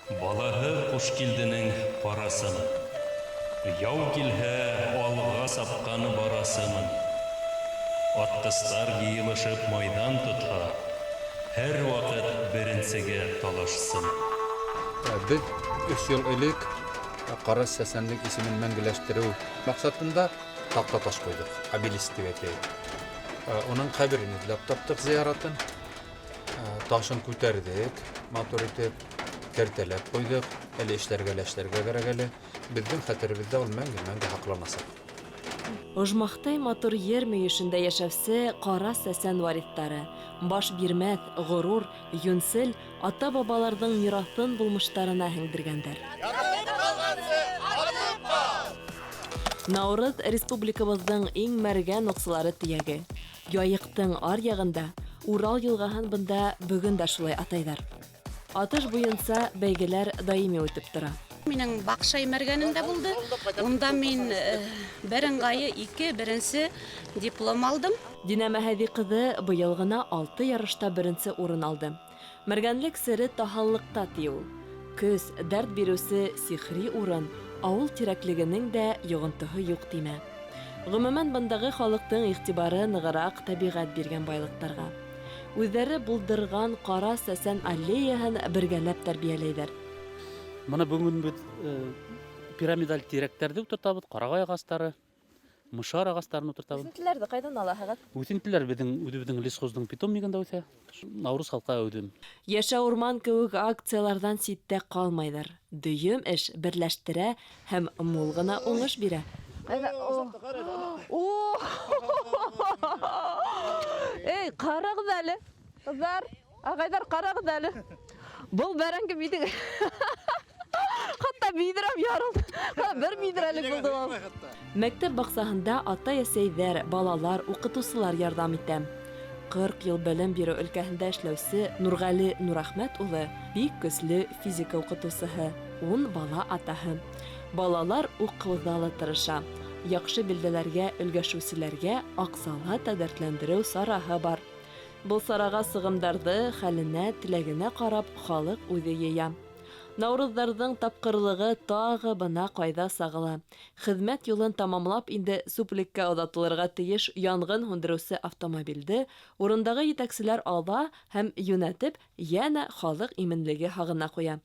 Балаһы ҡуш килденең парасымын. Яу килһә, алға сапҡаны барасымын. Атҡыстар йыйылышып майҙан тотһа, һәр ваҡыт беренсегә талашсымын. Беҙ 3 йыл элек Ҡарас Сәсәндең исемен мәңгеләштереү маҡсатында таҡта таш ҡуйҙык, обелиск тип әйтәйек. Уның ҡәберен эҙләп таптыҡ зыяратын. Ташын күтәрҙек, матур итеп, кәртәләп ҡуйҙык. Әле эшләргә кәрәк әле. Беҙҙең хәтеребеҙҙә ул мәңге һаҡланасаҡ. Ожмахтай матур ер мөйөшөндә йәшәүсе Ҡара Сәсән вариҫтары, баш бирмәҫ, ғорур, йүнсел, ата-бабаларҙың мираҫын булмыштарына һеңдергәндәр. Наурыз республикабыҙҙың иң мәргән оҡсолары тейәге. Яйыҡтың аръяғында, Урал йылғаһын бында бөгөн дә шулай атайҙар. Атыш буйынса бәйгеләр даими үтеп тора. Минең Баҡшай мәргәнендә булды. Унда мин бер ыңғайы 2 беренсе диплом алдым. Динә Мәһәҙи ҡыҙы быйыл ғына 6 ярышта беренсе урын алды. Мәргәнлек сере таһаллыҡта ти ул. Көс, дәрт биреүсе сихри урын, ауыл тирәклегенең дә йоғонтоһо юҡ тимә. Ғөмүмән бындағы халыҡтың иғтибары нығыраҡ тәбиғәт биргән байлыҡтарға. Үҙҙәре булдырған Ҡара Сәсән аллеяһын бергәләп тәрбиәләйҙәр. Мына бүгін біз пирамидаль тирәктәрҙе ултыртабыҙ, ҡарағай ағастары, мышар ағастарын ултыртабыҙ. Үҫентеләрҙе ҡайҙан алаһығыҙ? Үҫентеләр үҙебеҙҙең лесхоздың питомнигында үҫә. Наурыз халҡа әүҙем. Йәшә урман кеүек акцияларҙан ситтә ҡалмайҙар. Дөйөм эш берләштерә һәм мул ғына уңыш бирә. Эй, ҡарағыҙ әле, ҡыҙҙар, ағайҙар, ҡарағыҙ әле. Был бәрәңге биҙең. Хатта биҙрәм ярылды. Бер биҙрәлек булды ул. Мәктәп баҡсаһында ата-әсәйҙәр, балалар, уҡытыусылар ярҙам итә. 40 йыл белем биреү өлкәһендә эшләүсе Нурғәле Нурәхмәт улы бик көслө физика уҡытыусыһы, 10 бала атаһы. Балалар уҡыуҙа тырыша. Яҡшы билдәләргә өлгәшеүселәргә аҡсала тәҙәртләндереү сараһы бар. Был сараға сығымдарҙы хәленә, теләгенә ҡарап халыҡ үҙе йыя. Наурыҙҙарҙың тапҡырлығы тағы бына ҡайҙа сағыла. Хеҙмәт юлын тамамлап инде сүплеккә оҙатылырға тейеш янғын һүндереүсе автомобилде урындағы етәкселәр ала һәм йүнәтеп, йәнә халыҡ именлеге һағына ҡуя.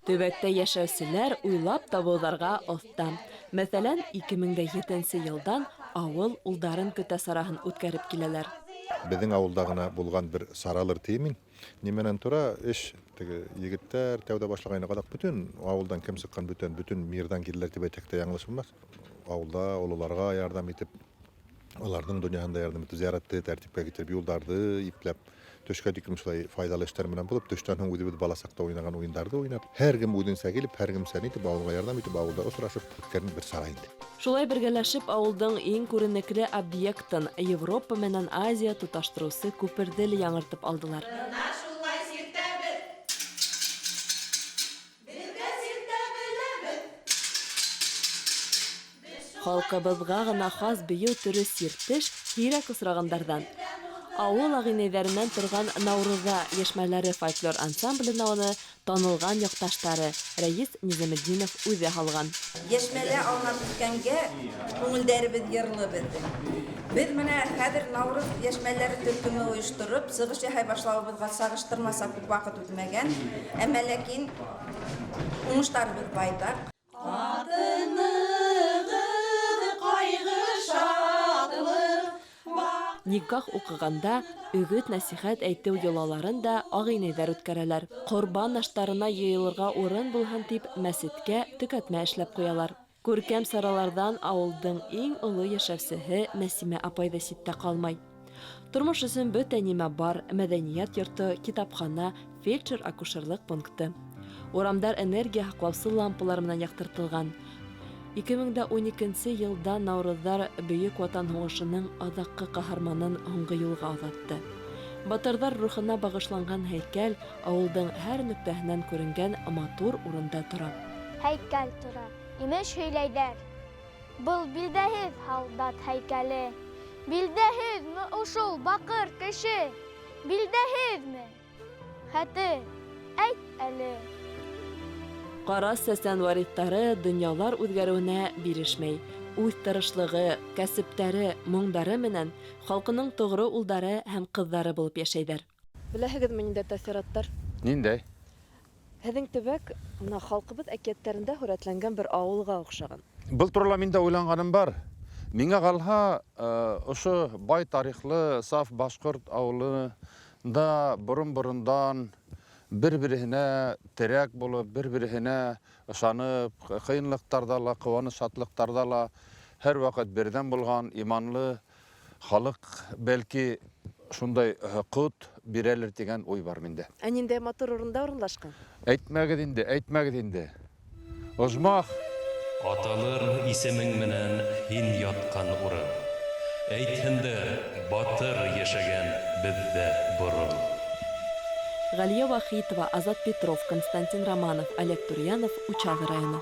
Төбәктә йәшәүселәр уйлап табыуҙарға оҫта. Мәҫәлән, 2007 йылдан ауыл улдарын көтә сараһын үткәреп киләләр. Беҙҙең ауылда ғына булған бер саралыр теймин. Неменән тора эш егеттәр тәүҙә башлағайны ҡаҙаҡ бөтөн ауылдан кем сыҡҡан бөтөн мирҙан килделәр тип әйтһәк тә яңылыш булмаҫ. Ауылда ололарға ярҙам итеп, уларҙың донъяһында ярҙам итеп, зияратты тәртипкә китереп, юлдарҙы ипләп, төшкә тиклем шулай файҙалы эштәр менән булып, төштән һуң үҙебеҙ бала саҡта уйнаған уйындарҙы уйнап, һәр кем үҙенсә килеп, һәр кемсә итеп, ауылға ярҙам итеп, ауылда осрашып үткән бер сара инде. Шулай бергәләшеп ауылдың иң күренекле объектын Европа менән Азия тоташтырыусы күперҙе яңыртып алдылар. Халҡыбыҙға ғына хас бейеү төрө сиртеш һирәк осрағандарҙан. Ауыл ағинәйҙәренән торған Наурыҙа йәшмәләре фольклор ансамблена уны танылған яҡташтары Рәйес Низаметдинов үҙе һалған. Йәшмәлә аунап үткәнгә күңелдәребеҙ йырлы беҙҙең. Беҙ менә хәҙер Наурыз йәшмәләре төркөмө ойоштороп, сығыш яһай башлауыбыҙға сағыштырмаса күп ваҡыт үтмәгән, әммә ләкин уңыштарыбыҙ байтаҡ. Никах уҡығанда өгөт-нәсихәт әйтеү йолаларын да ағинәйҙәр үткәрәләр. Ҡорбан аштарына йыйылырға урын булһын тип, мәсеткә төкәтмә эшләп ҡуялар. Күркәм сараларҙан ауылдың иң оло йәшәүсеһе Нәсимә апай ҙа ситтә ҡалмай. Тормош өсөн бөтә нимә бар: мәҙәниәт йорто, китапхана, фельдшер-акушерлыҡ пункты. Урамдар энергия һаҡлаусы лампалар менән яҡтыртылған. 2012 йылда Наурыҙҙар Бөйөк Ватан һуғышының аҙаҡҡы ҡаһарманын һуңғы юлға оҙатты. Батырҙар рухына бағышланған һәйкәл ауылдың һәр нөктәһенән күренгән матур урында тора. Һәйкәл тора. Имеш һөйләйҙәр. Был билдәһеҙ һалдат һәйкәле. Билдәһезме ушул бакыр кеше? Билдәһезме? Хәтер, әйт әле. Кара Сәсән варithтары дөньялар үзгәрүенә бирешмәй. Үз тырышлыгы, кәсептәре, моңдары менән халкының тогры улдары һәм кызлары булып яшәйдер. Беләһегезме инде тәэсираттар? Ниндәй? Һеҙҙең төбәк мына халҡыбыҙ әкиәттәрендә һүрәтләнгән бер ауылға оҡшаған. Был турала мин дә уйланғаным бар. Миңә ҡалһа, ошо бай тарихлы саф башҡорт ауылында борон-борондан бер-береһенә терәк булып, бер-береһенә ышанып, ҡыйынлыҡтарҙа ла, ҡыуаныс шатлыҡтарҙа ла һәр ваҡыт берҙәм булған иманлы халыҡ бәлки шундай ҡот бирәлер тигән уй бар миндә. Ә ниндәй матур урында урынлашҡан? Әйтмәгеҙ инде. Ожмах, Аталыр исемең менән һин ятҡан урын. Әйтһендәр, батыр йәшәгән беҙҙә борон. Ғалия Вахитова, Азат Петров, Константин Романов, Олег Турьянов, Учалы районы.